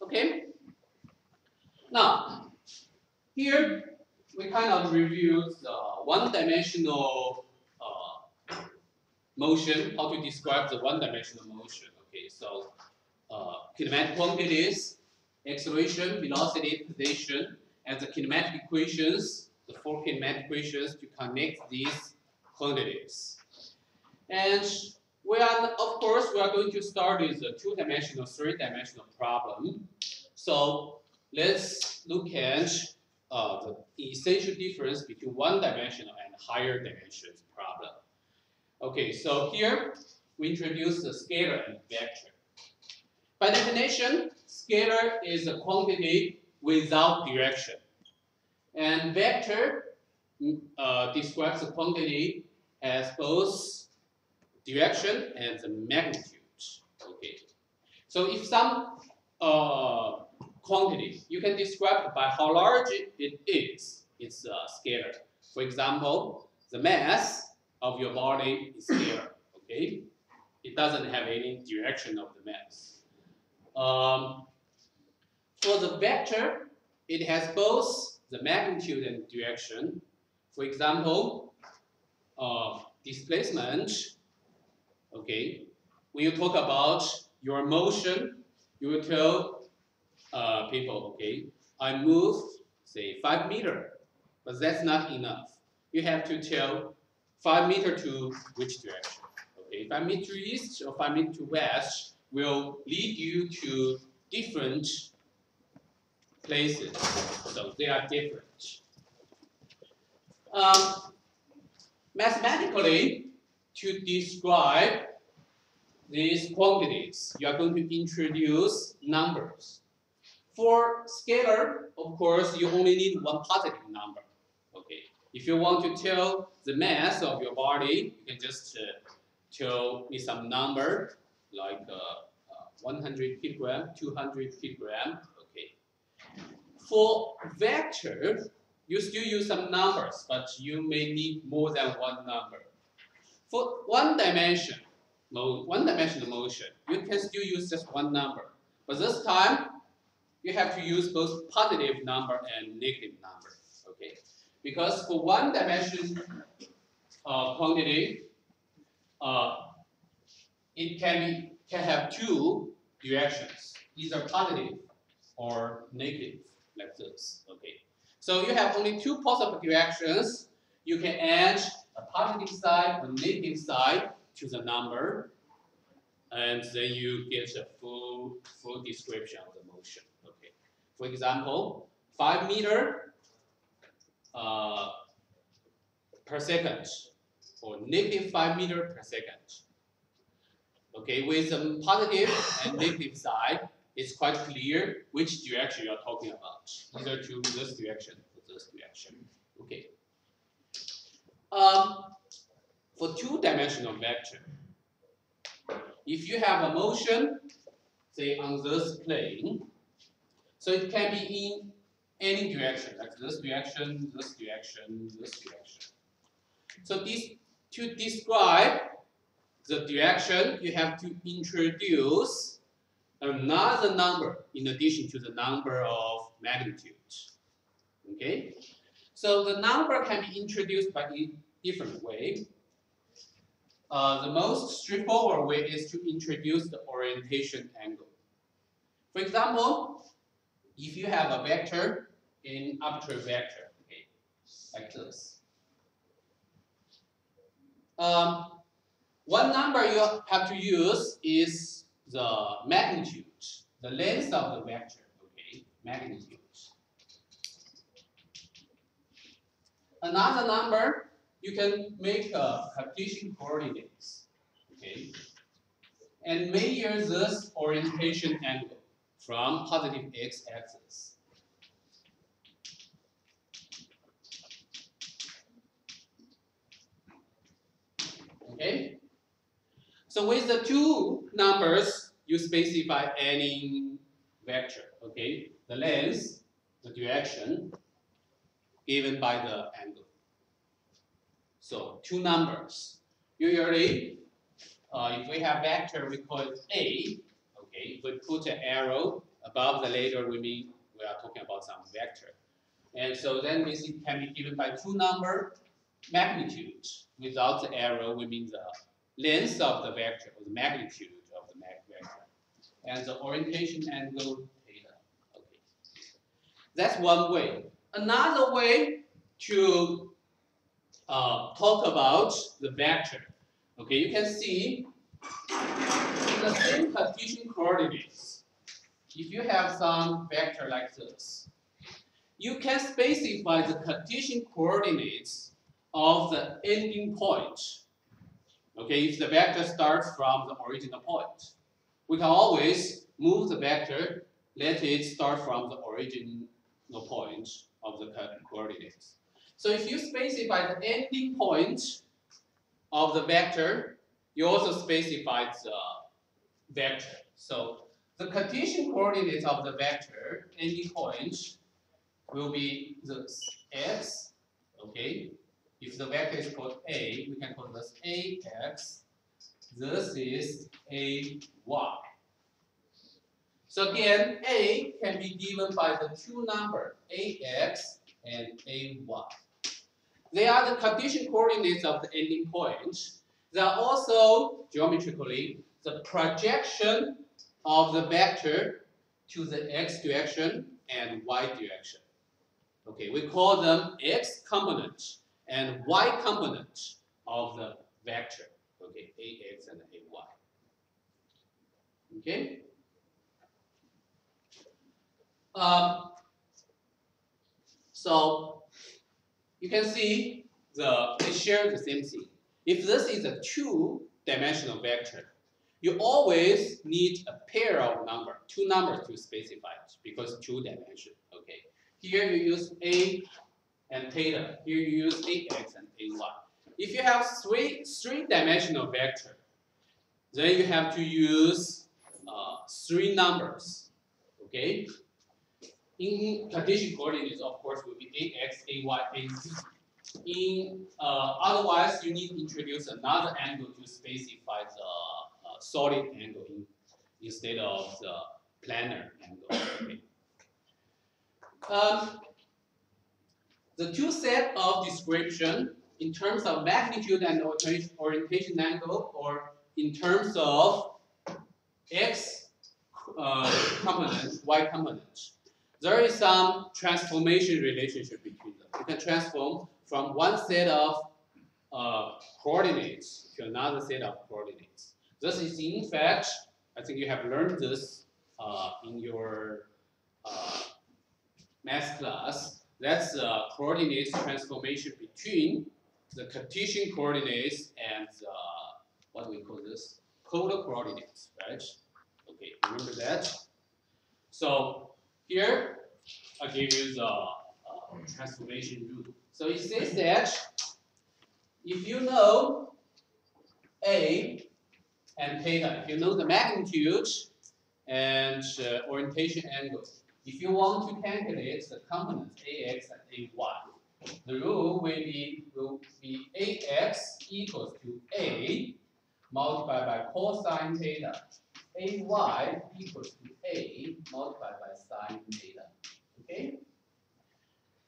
Okay. Now, here we kind of review the one-dimensional motion, how to describe the one-dimensional motion. Okay, so kinematic quantities, acceleration, velocity, position, and the kinematic equations, the four kinematic equations to connect these quantities. And we are, of course, we are going to start with a two-dimensional, three-dimensional problem. So let's look at the essential difference between one-dimensional and higher dimensions problem. Okay, so here we introduce the scalar and vector. By definition, scalar is a quantity without direction, and vector describes a quantity as both direction and the magnitude. Okay, so if some quantity, you can describe by how large it is. It's scalar. For example, the mass of your body is scalar. Okay, it doesn't have any direction of the mass. For the vector, it has both the magnitude and direction. For example, displacement. Okay, when you talk about your motion, you will tell people, okay, I move, say, 5 meters, but that's not enough. You have to tell 5 meters to which direction. Okay, 5 meters to east or 5 meters to west will lead you to different places, so they are different. Mathematically, to describe these quantities, you are going to introduce numbers. For scalar, of course, you only need one positive number. Okay, if you want to tell the mass of your body, you can just tell me some number like 100 kilogram, 200 kilogram. Okay. For vector, you still use some numbers, but you may need more than one number. For one-dimensional motion, you can still use just one number, but this time you have to use both positive number and negative number. Okay, because for one dimension quantity, it can have two directions, either positive or negative, like this. Okay, so you have only two possible directions. You can add a positive side or negative side to the number, and then you get a full description of the motion. Okay, for example, 5 meters per second, or negative 5 meters per second. Okay, with the positive and negative side, it's quite clear which direction you're talking about, either to this direction or this direction. Okay. For two-dimensional vector, if you have a motion, say on this plane, so it can be in any direction, like this direction, this direction, this direction. So to describe the direction, you have to introduce another number in addition to the number of magnitude. Okay? So the number can be introduced by a different way. The most straightforward way is to introduce the orientation angle. For example, if you have a vector in arbitrary vector, okay, like this. One number you have to use is the magnitude, the length of the vector, okay, magnitude. Another number, you can make Cartesian coordinates, okay, and measure this orientation angle from positive x-axis. Okay? So with the two numbers, you specify any vector, okay? The length, the direction, given by the angle. So two numbers. Usually, if we have vector, we call it A. Okay, we put an arrow Above the letter, we mean we are talking about some vector. And so then this can be given by two number magnitudes. Without the arrow, we mean the length of the vector, or the magnitude of the vector. And the orientation angle theta. Okay. That's one way. Another way to talk about the vector. Okay, you can see in the same Cartesian coordinates, if you have some vector like this, you can specify the Cartesian coordinates of the ending point. Okay, if the vector starts from the original point, we can always move the vector, let it start from the original point of the coordinates. So if you specify the ending point of the vector, you also specify the vector. So the Cartesian coordinates of the vector ending point will be this x, okay? If the vector is called A, we can call this AX. This is AY. So again, A can be given by the two numbers, AX and AY. They are the Cartesian coordinates of the ending point. They are also, geometrically, the projection of the vector to the x direction and y direction. Okay, we call them x component and y component of the vector. Okay, AX and AY. Okay. So you can see they share the same thing. If this is a two-dimensional vector, you always need a pair of two numbers to specify it because two dimension. Okay. Here you use A and theta. Here you use AX and AY. If you have three-dimensional vector, then you have to use three numbers. Okay. In Cartesian coordinates, of course, will be AX, AY, AZ. Otherwise, you need to introduce another angle to specify the solid angle instead of the planar angle. Okay. The two set of description in terms of magnitude and orientation angle, or in terms of x component, y component, there is some transformation relationship between them. You can transform from one set of coordinates to another set of coordinates. This is, in fact, I think you have learned this in your math class. That's the coordinates transformation between the Cartesian coordinates and what do we call this? Polar coordinates, right? Okay, remember that. So here I give you the transformation rule. So it says that if you know A and theta, if you know the magnitude and orientation angle, if you want to calculate the components AX and AY, the rule will be AX equals to A multiplied by cosine theta. AY equals to A multiplied by sine theta. Okay?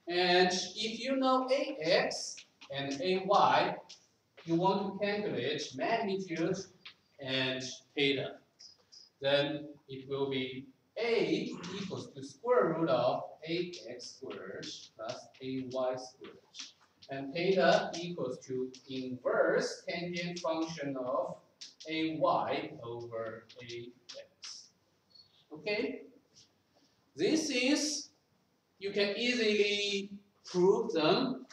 And if you know AX and AY, you want to calculate magnitude and theta. Then it will be A equals to square root of AX squared plus AY squared. And theta equals to inverse tangent function of AY over AX. Okay? This is, you can easily prove them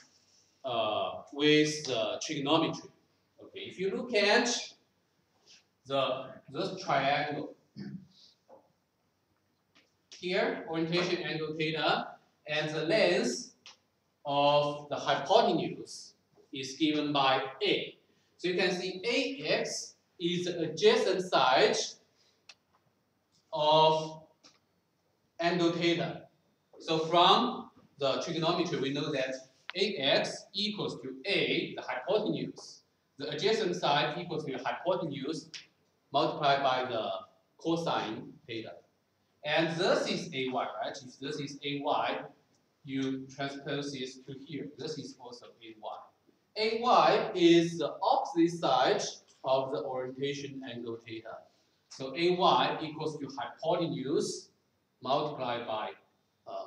with trigonometry. Okay, if you look at this triangle, here, orientation angle theta, and the length of the hypotenuse is given by A. So you can see AX is the adjacent side of angle theta. So from the trigonometry, we know that AX equals to A, the hypotenuse. The adjacent side equals to the hypotenuse multiplied by the cosine theta. And this is AY, right? If this is AY, you transpose this to here. This is also AY. AY is the opposite side of the orientation angle theta. So AY equals to hypotenuse multiplied by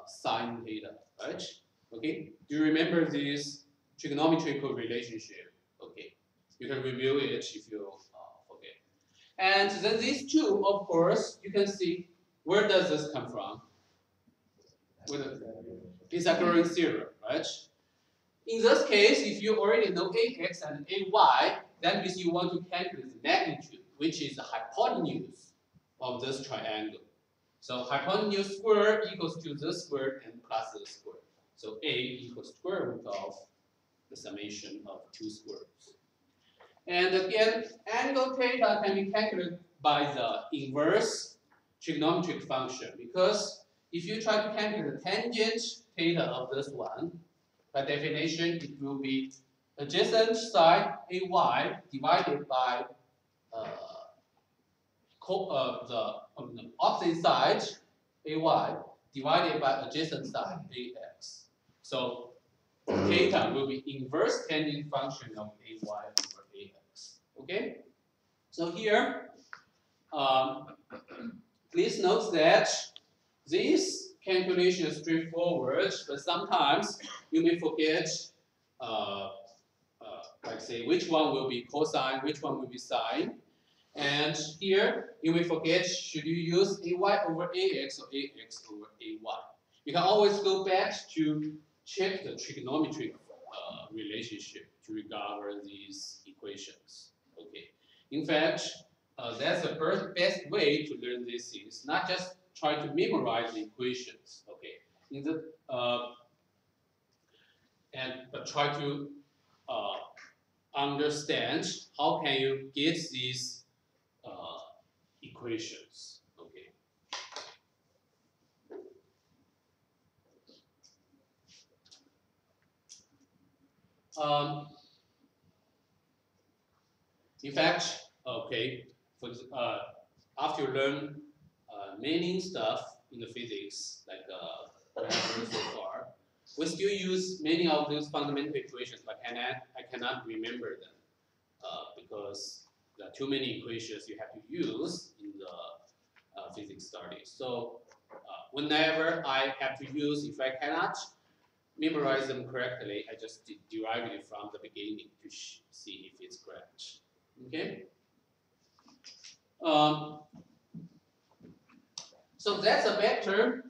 sine theta, right? Okay, do you remember this trigonometrical relationship? Okay, you can review it if you forget. And then these two, of course, you can see where does this come from? Pythagorean theorem, right? In this case, if you already know ax and ay, that means you want to calculate the magnitude, which is the hypotenuse of this triangle. So hypotenuse squared equals to this squared and plus this squared. So a equals square root of the summation of two squares. And again, angle theta can be calculated by the inverse trigonometric function, because if you try to calculate the tangent theta of this one, by definition, it will be adjacent side AY divided by the opposite side AY divided by adjacent side AX. So theta will be inverse tangent function of AY over AX. Okay? So here, please note that this calculation is straightforward, but sometimes you may forget, like say, which one will be cosine, which one will be sine. And here, you may forget, should you use AY over AX or AX over AY? You can always go back to check the trigonometric relationship to regard these equations. Okay. In fact, that's the best way to learn these things. Not just try to memorize the equations. Okay. But try to understand how can you get these equations. Okay. In fact, okay, after you learn many stuff in the physics, like we have learned so far, we still use many of those fundamental equations, but I cannot remember them because there are too many equations you have to use in the physics studies. So whenever I have to use, if I cannot memorize them correctly, I just derive it from the beginning to see if it's correct. Okay? So that's a vector